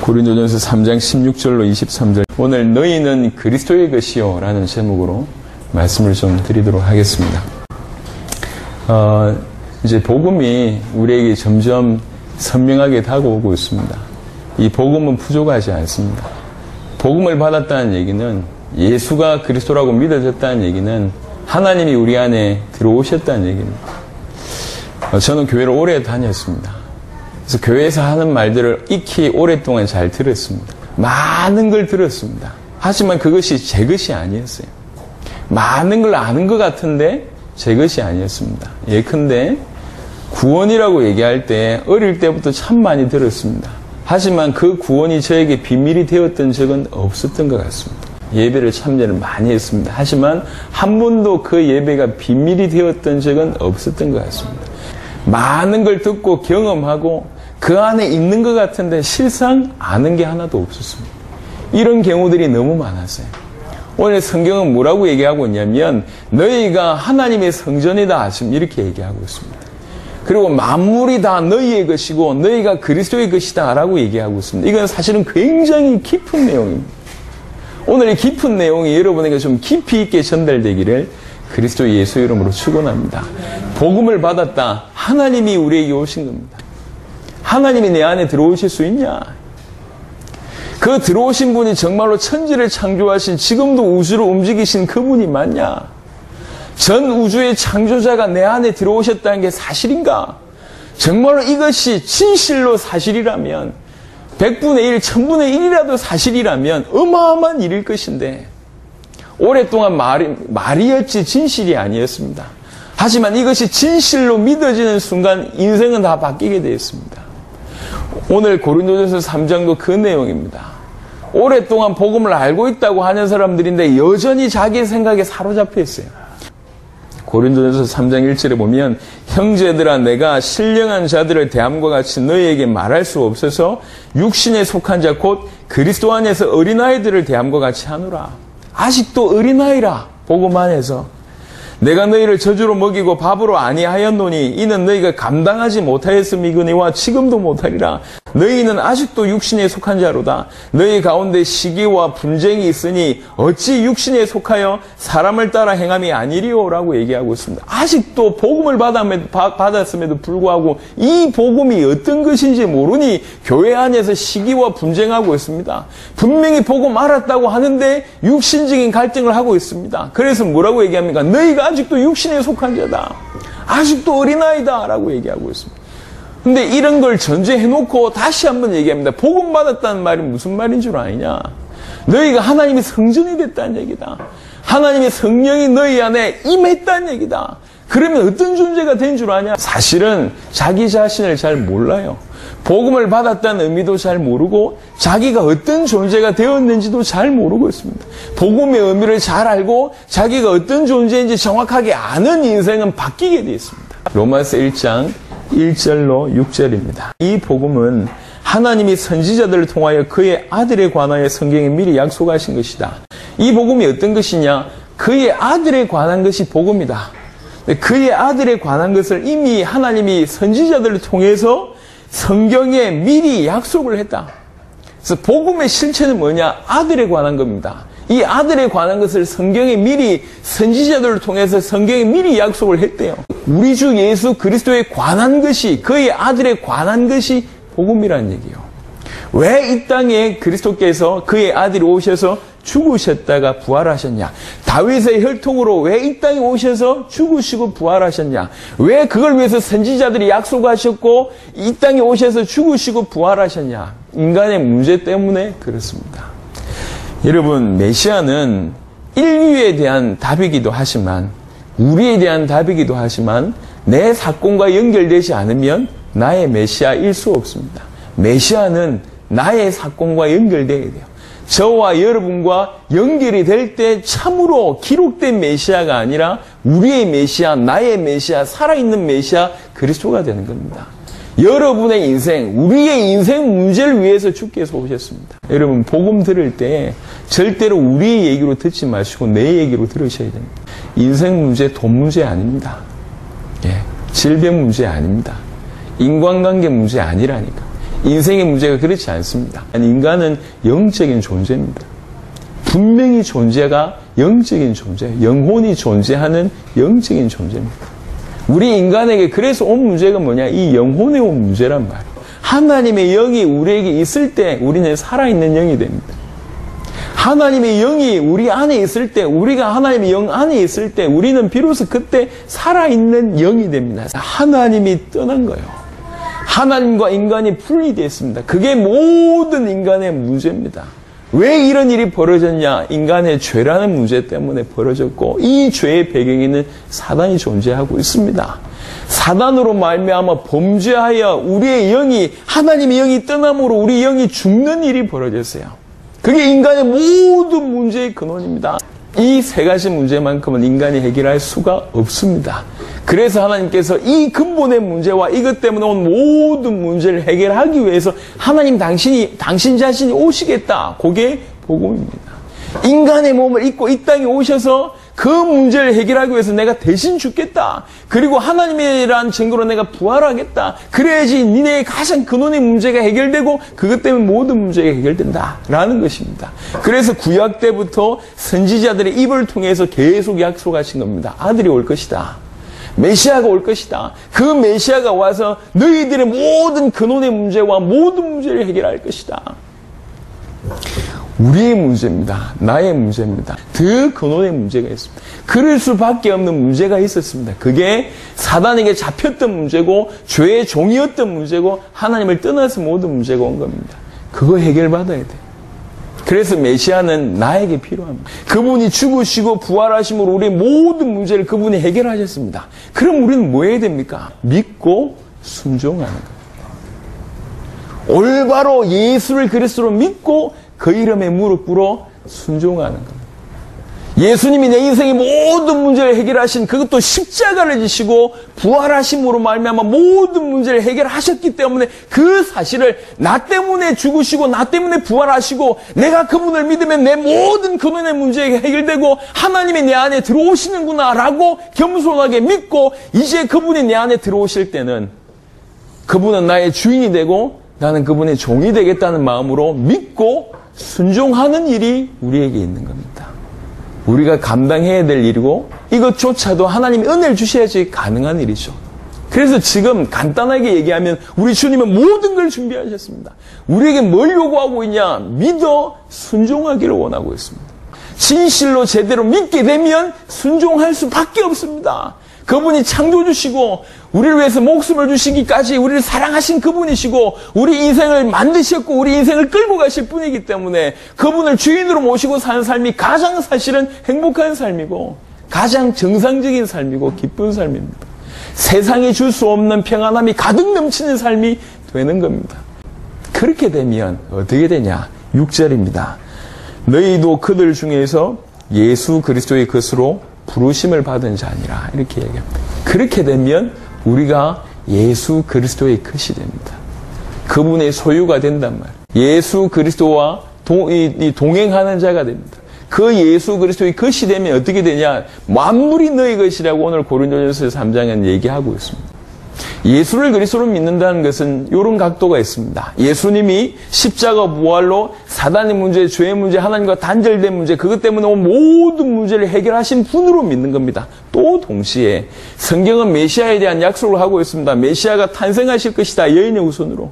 고린도전서 3장 16절로 23절, 오늘 너희는 그리스도의 것이요 라는 제목으로 말씀을 좀 드리도록 하겠습니다. 이제 복음이 우리에게 점점 선명하게 다가오고 있습니다. 이 복음은 부족하지 않습니다. 복음을 받았다는 얘기는, 예수가 그리스도라고 믿어졌다는 얘기는 하나님이 우리 안에 들어오셨다는 얘기입니다. 저는 교회를 오래 다녔습니다. 그래서 교회에서 하는 말들을 익히 오랫동안 잘 들었습니다. 많은 걸 들었습니다. 하지만 그것이 제 것이 아니었어요. 많은 걸 아는 것 같은데 제 것이 아니었습니다. 예컨대 구원이라고 얘기할 때 어릴 때부터 참 많이 들었습니다. 하지만 그 구원이 저에게 비밀이 되었던 적은 없었던 것 같습니다. 예배를 참여를 많이 했습니다. 하지만 한 번도 그 예배가 비밀이 되었던 적은 없었던 것 같습니다. 많은 걸 듣고 경험하고 그 안에 있는 것 같은데 실상 아는 게 하나도 없었습니다. 이런 경우들이 너무 많았어요. 오늘 성경은 뭐라고 얘기하고 있냐면, 너희가 하나님의 성전이다 지금 이렇게 얘기하고 있습니다. 그리고 만물이 다 너희의 것이고 너희가 그리스도의 것이다 라고 얘기하고 있습니다. 이건 사실은 굉장히 깊은 내용입니다. 오늘 이 깊은 내용이 여러분에게 좀 깊이 있게 전달되기를 그리스도 예수 이름으로 축원합니다. 복음을 받았다. 하나님이 우리에게 오신 겁니다. 하나님이 내 안에 들어오실 수 있냐? 그 들어오신 분이 정말로 천지를 창조하신, 지금도 우주를 움직이신 그분이 맞냐? 전 우주의 창조자가 내 안에 들어오셨다는 게 사실인가? 정말로 이것이 진실로 사실이라면, 100분의 1, 1000분의 1이라도 사실이라면 어마어마한 일일 것인데, 오랫동안 말이었지 진실이 아니었습니다. 하지만 이것이 진실로 믿어지는 순간 인생은 다 바뀌게 되었습니다. 오늘 고린도전서 3장도 그 내용입니다. 오랫동안 복음을 알고 있다고 하는 사람들인데 여전히 자기 생각에 사로잡혀 있어요. 고린도전서 3장 1절에 보면, 형제들아 내가 신령한 자들을 대함과 같이 너희에게 말할 수 없어서 육신에 속한 자 곧 그리스도 안에서 어린아이들을 대함과 같이 하노라. 아직도 어린아이라. 복음 안에서 내가 너희를 저주로 먹이고 밥으로 아니하였노니 이는 너희가 감당하지 못하였음이거니와 지금도 못하리라. 너희는 아직도 육신에 속한 자로다. 너희 가운데 시기와 분쟁이 있으니 어찌 육신에 속하여 사람을 따라 행함이 아니리요 라고 얘기하고 있습니다. 아직도 복음을 받았음에도 불구하고 이 복음이 어떤 것인지 모르니 교회 안에서 시기와 분쟁하고 있습니다. 분명히 복음 알았다고 하는데 육신적인 갈등을 하고 있습니다. 그래서 뭐라고 얘기합니까? 너희가 아직도 육신에 속한 자다. 아직도 어린아이다 라고 얘기하고 있습니다. 근데 이런 걸 전제해놓고 다시 한번 얘기합니다. 복음 받았다는 말이 무슨 말인 줄 아느냐? 너희가 하나님의 성전이 됐다는 얘기다. 하나님의 성령이 너희 안에 임했다는 얘기다. 그러면 어떤 존재가 된 줄 아냐? 사실은 자기 자신을 잘 몰라요. 복음을 받았다는 의미도 잘 모르고 자기가 어떤 존재가 되었는지도 잘 모르고 있습니다. 복음의 의미를 잘 알고 자기가 어떤 존재인지 정확하게 아는 인생은 바뀌게 되어 있습니다. 로마서 1장 1절로 6절입니다. 이 복음은 하나님이 선지자들을 통하여 그의 아들에 관하여 성경에 미리 약속하신 것이다. 이 복음이 어떤 것이냐? 그의 아들에 관한 것이 복음이다. 그의 아들에 관한 것을 이미 하나님이 선지자들을 통해서 성경에 미리 약속을 했다. 그래서 복음의 실체는 뭐냐? 아들에 관한 겁니다. 이 아들에 관한 것을 성경에 미리 선지자들을 통해서 성경에 미리 약속을 했대요. 우리 주 예수 그리스도에 관한 것이, 그의 아들에 관한 것이 복음이라는 얘기예요. 왜 이 땅에 그리스도께서 그의 아들이 오셔서 죽으셨다가 부활하셨냐? 다윗의 혈통으로 왜 이 땅에 오셔서 죽으시고 부활하셨냐? 왜 그걸 위해서 선지자들이 약속하셨고 이 땅에 오셔서 죽으시고 부활하셨냐? 인간의 문제 때문에 그렇습니다. 여러분, 메시아는 인류에 대한 답이기도 하지만, 우리에 대한 답이기도 하지만, 내 사건과 연결되지 않으면 나의 메시아일 수 없습니다. 메시아는 나의 사건과 연결되어야 돼요. 저와 여러분과 연결이 될 때 참으로 기록된 메시아가 아니라 우리의 메시아, 나의 메시아, 살아있는 메시아 그리스도가 되는 겁니다. 여러분의 인생, 우리의 인생 문제를 위해서 주께서 오셨습니다. 여러분, 복음 들을 때 절대로 우리의 얘기로 듣지 마시고 내 얘기로 들으셔야 됩니다. 인생 문제, 돈 문제 아닙니다. 질병 문제 아닙니다. 인간관계 문제 아니라니까. 인생의 문제가 그렇지 않습니다. 인간은 영적인 존재입니다. 분명히 존재가 영적인 존재, 영혼이 존재하는 영적인 존재입니다. 우리 인간에게 그래서 온 문제가 뭐냐? 이 영혼에 온 문제란 말이에요. 하나님의 영이 우리에게 있을 때 우리는 살아있는 영이 됩니다. 하나님의 영이 우리 안에 있을 때, 우리가 하나님의 영 안에 있을 때 우리는 비로소 그때 살아있는 영이 됩니다. 하나님이 떠난 거예요. 하나님과 인간이 분리되었습니다. 그게 모든 인간의 문제입니다. 왜 이런 일이 벌어졌냐? 인간의 죄라는 문제 때문에 벌어졌고, 이 죄의 배경에는 사단이 존재하고 있습니다. 사단으로 말미암아 범죄하여 우리의 영이, 하나님의 영이 떠남으로 우리 영이 죽는 일이 벌어졌어요. 그게 인간의 모든 문제의 근원입니다. 이 세 가지 문제만큼은 인간이 해결할 수가 없습니다. 그래서 하나님께서 이 근본의 문제와 이것 때문에 온 모든 문제를 해결하기 위해서 하나님 당신 자신이 오시겠다. 그게 복음입니다. 인간의 몸을 입고 이 땅에 오셔서 그 문제를 해결하기 위해서 내가 대신 죽겠다. 그리고 하나님이란 증거로 내가 부활하겠다. 그래야지 니네의 가장 근원의 문제가 해결되고 그것 때문에 모든 문제가 해결된다. 라는 것입니다. 그래서 구약 때부터 선지자들의 입을 통해서 계속 약속하신 겁니다. 아들이 올 것이다. 메시아가 올 것이다. 그 메시아가 와서 너희들의 모든 근원의 문제와 모든 문제를 해결할 것이다. 우리의 문제입니다. 나의 문제입니다. 더 근원의 문제가 있습니다. 그럴 수밖에 없는 문제가 있었습니다. 그게 사단에게 잡혔던 문제고 죄의 종이었던 문제고 하나님을 떠나서 모든 문제가 온 겁니다. 그거 해결받아야 돼요. 그래서 메시아는 나에게 필요합니다. 그분이 죽으시고 부활하심으로 우리의 모든 문제를 그분이 해결하셨습니다. 그럼 우리는 뭐 해야 됩니까? 믿고 순종하는 겁니다. 올바로 예수를 그리스도로 믿고 그 이름에 무릎 꿇어 순종하는 겁니다. 예수님이 내 인생의 모든 문제를 해결하신 그것도 십자가를 지시고 부활하심으로 말미암아 모든 문제를 해결하셨기 때문에 그 사실을 나 때문에 죽으시고 나 때문에 부활하시고 내가 그분을 믿으면 내 모든 근원의 문제가 해결되고 하나님이 내 안에 들어오시는구나 라고 겸손하게 믿고 이제 그분이 내 안에 들어오실 때는 그분은 나의 주인이 되고 나는 그분의 종이 되겠다는 마음으로 믿고 순종하는 일이 우리에게 있는 겁니다. 우리가 감당해야 될 일이고 이것조차도 하나님이 은혜를 주셔야지 가능한 일이죠. 그래서 지금 간단하게 얘기하면 우리 주님은 모든 걸 준비하셨습니다. 우리에게 뭘 요구하고 있냐? 믿어 순종하기를 원하고 있습니다. 진실로 제대로 믿게 되면 순종할 수밖에 없습니다. 그분이 창조주시고 우리를 위해서 목숨을 주시기까지 우리를 사랑하신 그분이시고 우리 인생을 만드셨고 우리 인생을 끌고 가실 분이기 때문에 그분을 주인으로 모시고 사는 삶이 가장 사실은 행복한 삶이고 가장 정상적인 삶이고 기쁜 삶입니다. 세상이 줄 수 없는 평안함이 가득 넘치는 삶이 되는 겁니다. 그렇게 되면 어떻게 되냐? 6절입니다. 너희도 그들 중에서 예수 그리스도의 것으로 부르심을 받은 자니라 이렇게 얘기합니다. 그렇게 되면 우리가 예수 그리스도의 것이 됩니다. 그분의 소유가 된단 말이에요. 예수 그리스도와 동행하는 자가 됩니다. 그 예수 그리스도의 것이 되면 어떻게 되냐? 만물이 너희 것이라고 오늘 고린도전서 3장은 얘기하고 있습니다. 예수를 그리스도로 믿는다는 것은 이런 각도가 있습니다. 예수님이 십자가 부활로 사단의 문제, 죄의 문제, 하나님과 단절된 문제, 그것 때문에 온 모든 문제를 해결하신 분으로 믿는 겁니다. 또 동시에 성경은 메시아에 대한 약속을 하고 있습니다. 메시아가 탄생하실 것이다. 여인의 후손으로.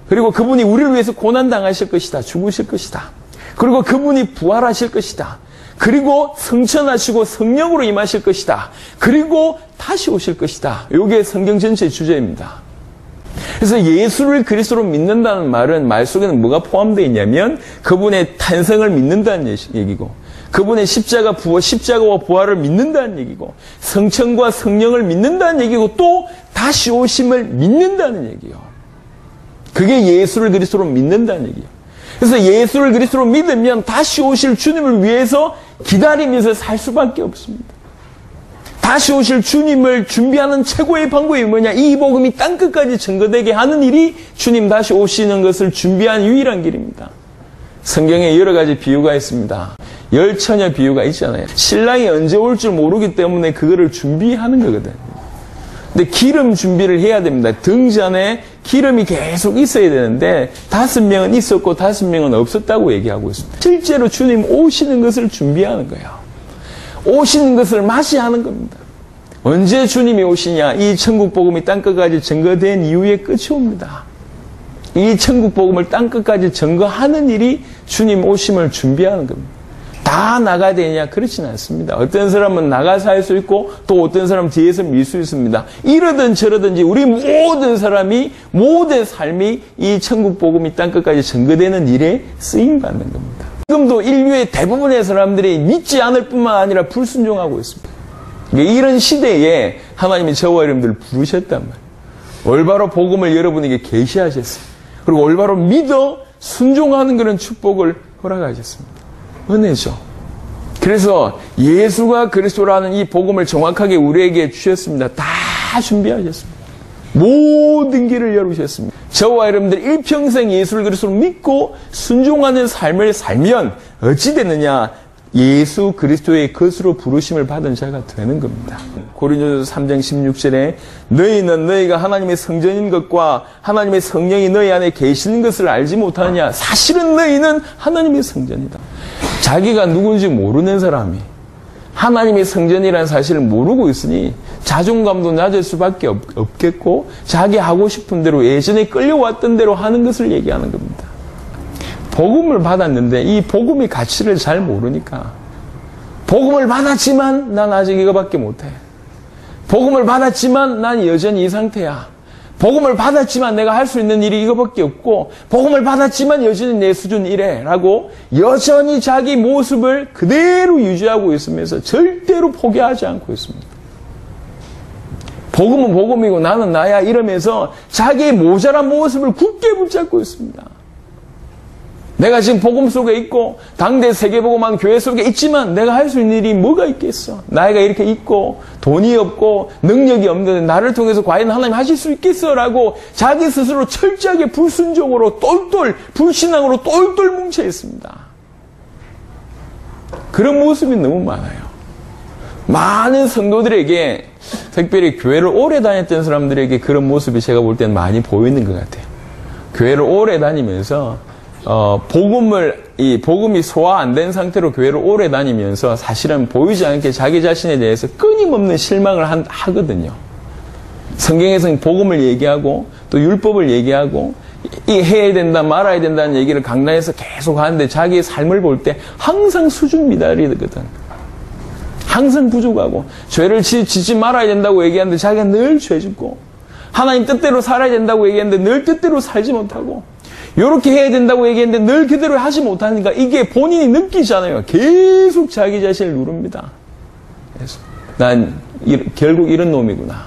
그리고 그분이 우리를 위해서 고난당하실 것이다. 죽으실 것이다. 그리고 그분이 부활하실 것이다. 그리고 성천하시고 성령으로 임하실 것이다. 그리고 다시 오실 것이다. 이게 성경 전체의 주제입니다. 그래서 예수를 그리스도로 믿는다는 말은 말 속에는 뭐가 포함되어 있냐면 그분의 탄생을 믿는다는 얘기고 그분의 십자가와 부활을 믿는다는 얘기고 성천과 성령을 믿는다는 얘기고 또 다시 오심을 믿는다는 얘기요. 그게 예수를 그리스도로 믿는다는 얘기예요. 그래서 예수를 그리스도로 믿으면 다시 오실 주님을 위해서 기다리면서 살 수밖에 없습니다. 다시 오실 주님을 준비하는 최고의 방법이 뭐냐? 이 복음이 땅끝까지 전거되게 하는 일이 주님 다시 오시는 것을 준비한 유일한 길입니다. 성경에 여러 가지 비유가 있습니다. 열처녀 비유가 있잖아요. 신랑이 언제 올 줄 모르기 때문에 그거를 준비하는 거거든요. 근데 기름 준비를 해야 됩니다. 등잔에 기름이 계속 있어야 되는데 5명은 있었고 5명은 없었다고 얘기하고 있습니다. 실제로 주님 오시는 것을 준비하는 거예요. 오시는 것을 맞이하는 겁니다. 언제 주님이 오시냐? 이 천국 복음이 땅끝까지 증거된 이후에 끝이 옵니다. 이 천국 복음을 땅끝까지 증거하는 일이 주님 오심을 준비하는 겁니다. 다 나가야 되냐? 그렇지는 않습니다. 어떤 사람은 나가서 할 수 있고 또 어떤 사람은 뒤에서 밀 수 있습니다. 이러든 저러든지 우리 모든 사람이 모든 삶이 이 천국 복음이 땅끝까지 증거되는 일에 쓰임받는 겁니다. 지금도 인류의 대부분의 사람들이 믿지 않을 뿐만 아니라 불순종하고 있습니다. 이런 시대에 하나님이 저와 여러분들을 부르셨단 말이에요. 올바로 복음을 여러분에게 계시하셨어요. 그리고 올바로 믿어 순종하는 그런 축복을 허락하셨습니다. 은혜죠. 그래서 예수가 그리스도라는 이 복음을 정확하게 우리에게 주셨습니다. 다 준비하셨습니다. 모든 길을 열으셨습니다. 저와 여러분들 일평생 예수를 그리스도로 믿고 순종하는 삶을 살면 어찌 되느냐? 예수 그리스도의 것으로 부르심을 받은 자가 되는 겁니다. 고린도전서 3장 16절에 너희는 너희가 하나님의 성전인 것과 하나님의 성령이 너희 안에 계시는 것을 알지 못하느냐? 사실은 너희는 하나님의 성전이다. 자기가 누군지 모르는 사람이 하나님의 성전이라는 사실을 모르고 있으니 자존감도 낮을 수밖에 없겠고 자기 하고 싶은 대로 예전에 끌려왔던 대로 하는 것을 얘기하는 겁니다. 복음을 받았는데 이 복음의 가치를 잘 모르니까 복음을 받았지만 난 아직 이거밖에 못해. 복음을 받았지만 난 여전히 이 상태야. 복음을 받았지만 내가 할 수 있는 일이 이거밖에 없고 복음을 받았지만 여전히 내 수준 이래 라고 여전히 자기 모습을 그대로 유지하고 있으면서 절대로 포기하지 않고 있습니다. 복음은 복음이고 나는 나야 이러면서 자기의 모자란 모습을 굳게 붙잡고 있습니다. 내가 지금 복음 속에 있고 당대 세계복음한 교회 속에 있지만 내가 할 수 있는 일이 뭐가 있겠어? 나이가 이렇게 있고 돈이 없고 능력이 없는데 나를 통해서 과연 하나님 하실 수 있겠어? 라고 자기 스스로 철저하게 불순종으로 똘똘 불신앙으로 똘똘 뭉쳐 있습니다. 그런 모습이 너무 많아요. 많은 성도들에게 특별히 교회를 오래 다녔던 사람들에게 그런 모습이 제가 볼 때는 많이 보이는 것 같아요. 교회를 오래 다니면서 복음이 소화 안 된 상태로 교회를 오래 다니면서 사실은 보이지 않게 자기 자신에 대해서 끊임없는 실망을 하거든요. 성경에서는 복음을 얘기하고 또 율법을 얘기하고 해야 된다 말아야 된다는 얘기를 강단에서 계속 하는데 자기의 삶을 볼 때 항상 수준 미달이거든. 항상 부족하고 죄를 짓지 말아야 된다고 얘기하는데 자기가 늘 죄 짓고 하나님 뜻대로 살아야 된다고 얘기하는데 늘 뜻대로 살지 못하고 이렇게 해야 된다고 얘기했는데 늘 그대로 하지 못하니까 이게 본인이 느끼잖아요. 계속 자기 자신을 누릅니다. 그래서 난 결국 이런 놈이구나.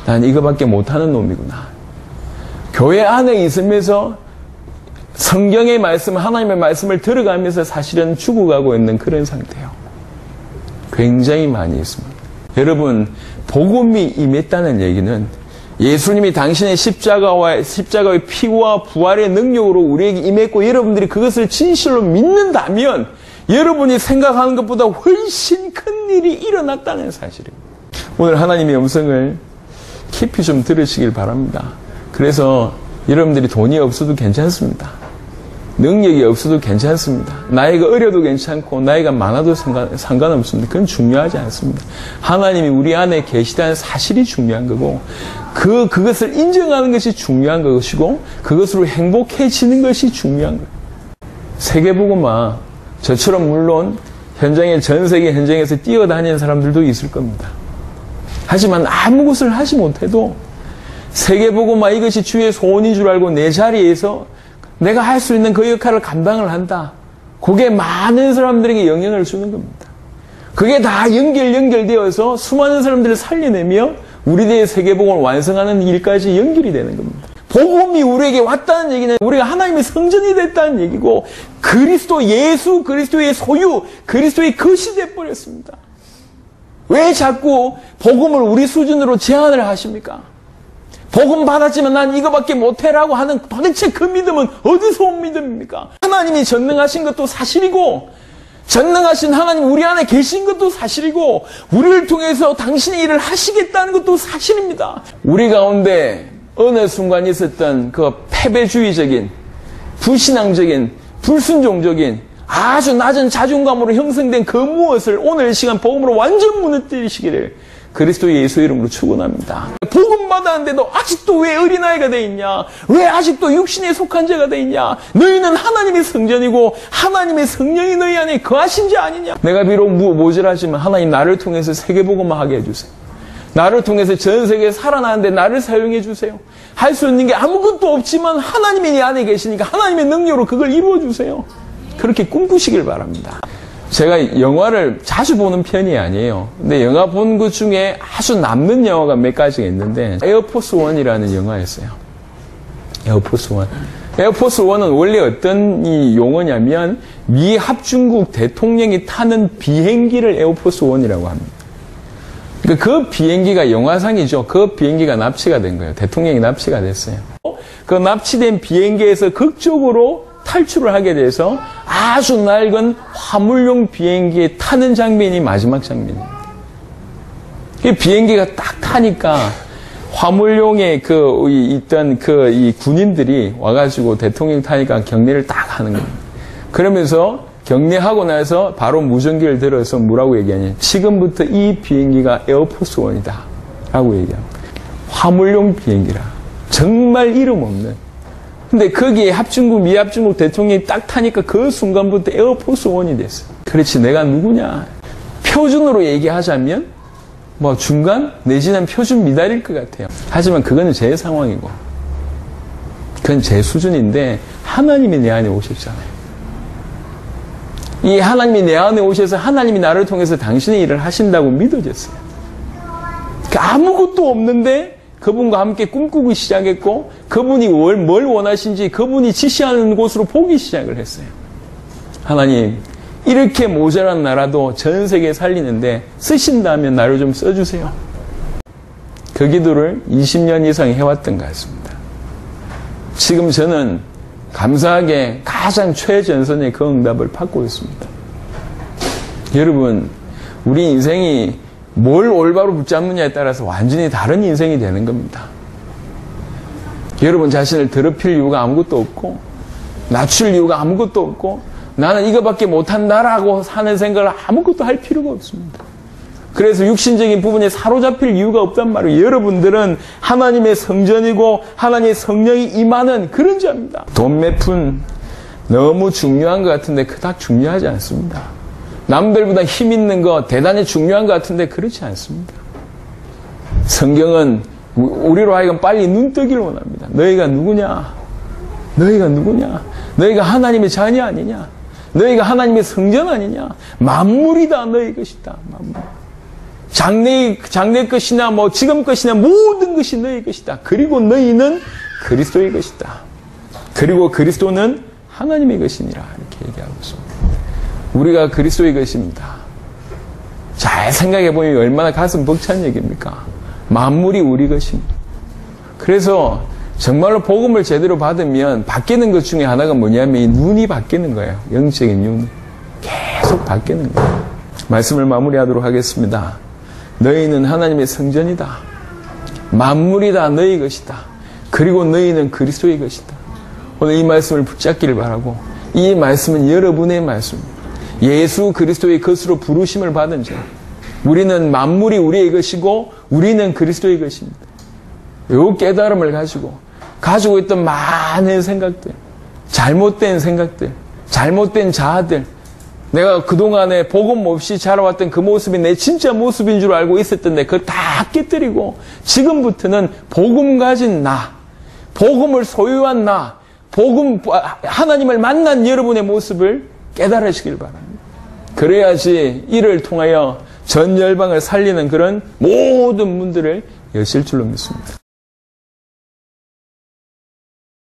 난 이거밖에 못하는 놈이구나. 교회 안에 있으면서 성경의 말씀, 하나님의 말씀을 들어가면서 사실은 죽어가고 있는 그런 상태예요. 굉장히 많이 있습니다. 여러분, 복음이 임했다는 얘기는 예수님이 당신의 십자가의 피와 부활의 능력으로 우리에게 임했고 여러분들이 그것을 진실로 믿는다면 여러분이 생각하는 것보다 훨씬 큰 일이 일어났다는 사실입니다. 오늘 하나님의 음성을 깊이 좀 들으시길 바랍니다. 그래서 여러분들이 돈이 없어도 괜찮습니다. 능력이 없어도 괜찮습니다. 나이가 어려도 괜찮고 나이가 많아도 상관없습니다. 그건 중요하지 않습니다. 하나님이 우리 안에 계시다는 사실이 중요한 거고 그것을 인정하는 것이 중요한 것이고 그것으로 행복해지는 것이 중요한 거예요. 세계복음화 저처럼 물론 전 세계 현장에서 뛰어다니는 사람들도 있을 겁니다. 하지만 아무것을 하지 못해도 세계복음화 이것이 주의 소원인 줄 알고 내 자리에서 내가 할 수 있는 그 역할을 감당을 한다. 그게 많은 사람들에게 영향을 주는 겁니다. 그게 다 연결되어서 수많은 사람들을 살려내며 우리들의 세계복음을 완성하는 일까지 연결이 되는 겁니다. 복음이 우리에게 왔다는 얘기는 우리가 하나님의 성전이 됐다는 얘기고 예수 그리스도의 소유, 그리스도의 것이 돼버렸습니다. 왜 자꾸 복음을 우리 수준으로 제한을 하십니까? 복음 받았지만 난 이거밖에 못해라고 하는 도대체 그 믿음은 어디서 온 믿음입니까? 하나님이 전능하신 것도 사실이고 전능하신 하나님 우리 안에 계신 것도 사실이고 우리를 통해서 당신의 일을 하시겠다는 것도 사실입니다. 우리 가운데 어느 순간 있었던 그 패배주의적인, 불신앙적인, 불순종적인 아주 낮은 자존감으로 형성된 그 무엇을 오늘 이 시간 복음으로 완전 무너뜨리시기를 그리스도 예수 이름으로 축원합니다. 복음 받았는데도 아직도 왜 어린아이가 돼 있냐? 왜 아직도 육신에 속한 자가 돼 있냐? 너희는 하나님의 성전이고 하나님의 성령이 너희 안에 거하신 자 아니냐? 내가 비록 모자라지만 하나님 나를 통해서 세계복음만 하게 해주세요. 나를 통해서 전 세계에 살아나는데 나를 사용해 주세요. 할 수 있는 게 아무것도 없지만 하나님이 내 안에 계시니까 하나님의 능력으로 그걸 이루어 주세요. 그렇게 꿈꾸시길 바랍니다. 제가 영화를 자주 보는 편이 아니에요. 근데 영화 본 것 중에 아주 남는 영화가 몇 가지가 있는데 에어포스 1이라는 영화였어요. 에어포스 1. 에어포스 1은 원래 어떤 이 용어냐면 미 합중국 대통령이 타는 비행기를 에어포스 1이라고 합니다. 그러니까 그 비행기가 영화상이죠. 그 비행기가 납치가 된 거예요. 대통령이 납치가 됐어요. 그 납치된 비행기에서 극적으로 탈출을 하게 돼서 아주 낡은 화물용 비행기에 타는 장면이 마지막 장면입니다. 그 비행기가 딱 타니까 화물용에 있던 이 군인들이 와가지고 대통령 타니까 경례를 딱 하는 겁니다. 그러면서 경례하고 나서 바로 무전기를 들어서 뭐라고 얘기하냐. 지금부터 이 비행기가 에어포스 1이다. 라고 얘기합니다. 화물용 비행기라. 정말 이름 없는. 근데 거기에 미 합중국 대통령이 딱 타니까 그 순간부터 에어포스 1이 됐어요. 그렇지, 내가 누구냐. 표준으로 얘기하자면, 중간 내지는 표준 미달일 것 같아요. 하지만 그거는 제 상황이고, 그건 제 수준인데, 하나님이 내 안에 오셨잖아요. 이 하나님이 내 안에 오셔서 하나님이 나를 통해서 당신의 일을 하신다고 믿어졌어요. 아무것도 없는데 그분과 함께 꿈꾸기 시작했고 그분이 뭘 원하신지 그분이 지시하는 곳으로 보기 시작을 했어요. 하나님, 이렇게 모자란 나라도 전 세계에 살리는데 쓰신다면 나를 좀 써주세요. 그 기도를 20년 이상 해왔던 것 같습니다. 지금 저는 감사하게 가장 최전선의 그 응답을 받고 있습니다. 여러분, 우리 인생이 뭘 올바로 붙잡느냐에 따라서 완전히 다른 인생이 되는 겁니다. 여러분 자신을 더럽힐 이유가 아무것도 없고 낮출 이유가 아무것도 없고 나는 이거밖에 못한다라고 사는 생각을 아무것도 할 필요가 없습니다. 그래서 육신적인 부분에 사로잡힐 이유가 없단 말이에요. 여러분들은 하나님의 성전이고 하나님의 성령이 임하는 그런 자입니다. 돈 몇 푼 너무 중요한 것 같은데 그닥 중요하지 않습니다. 남들보다 힘 있는 거 대단히 중요한 것 같은데 그렇지 않습니다. 성경은 우리로 하여금 빨리 눈 뜨기를 원합니다. 너희가 누구냐? 너희가 누구냐? 너희가 하나님의 자녀 아니냐? 너희가 하나님의 성전 아니냐? 만물이 다 너희 것이다. 만물. 장래 것이나 지금 것이나 모든 것이 너희 것이다. 그리고 너희는 그리스도의 것이다. 그리고 그리스도는 하나님의 것이니라. 이렇게 얘기하고 있습니다. 우리가 그리스도의 것입니다. 잘 생각해보면 얼마나 가슴 벅찬 얘기입니까? 만물이 우리 것입니다. 그래서 정말로 복음을 제대로 받으면 바뀌는 것 중에 하나가 뭐냐면 이 눈이 바뀌는 거예요. 영적인 눈. 계속 바뀌는 거예요. 말씀을 마무리하도록 하겠습니다. 너희는 하나님의 성전이다. 만물이 다 너희 것이다. 그리고 너희는 그리스도의 것이다. 오늘 이 말씀을 붙잡기를 바라고 이 말씀은 여러분의 말씀입니다. 예수 그리스도의 것으로 부르심을 받은 자. 우리는 만물이 우리의 것이고 우리는 그리스도의 것입니다. 이 깨달음을 가지고 있던 많은 생각들, 잘못된 생각들, 잘못된 자아들, 내가 그동안에 복음 없이 자라왔던 그 모습이 내 진짜 모습인 줄 알고 있었던데 그걸 다 깨뜨리고 지금부터는 복음 가진 나, 복음을 소유한 나, 하나님을 만난 여러분의 모습을 깨달으시길 바랍니다. 그래야지 이를 통하여 전 열방을 살리는 그런 모든 문들을 여실 줄로 믿습니다.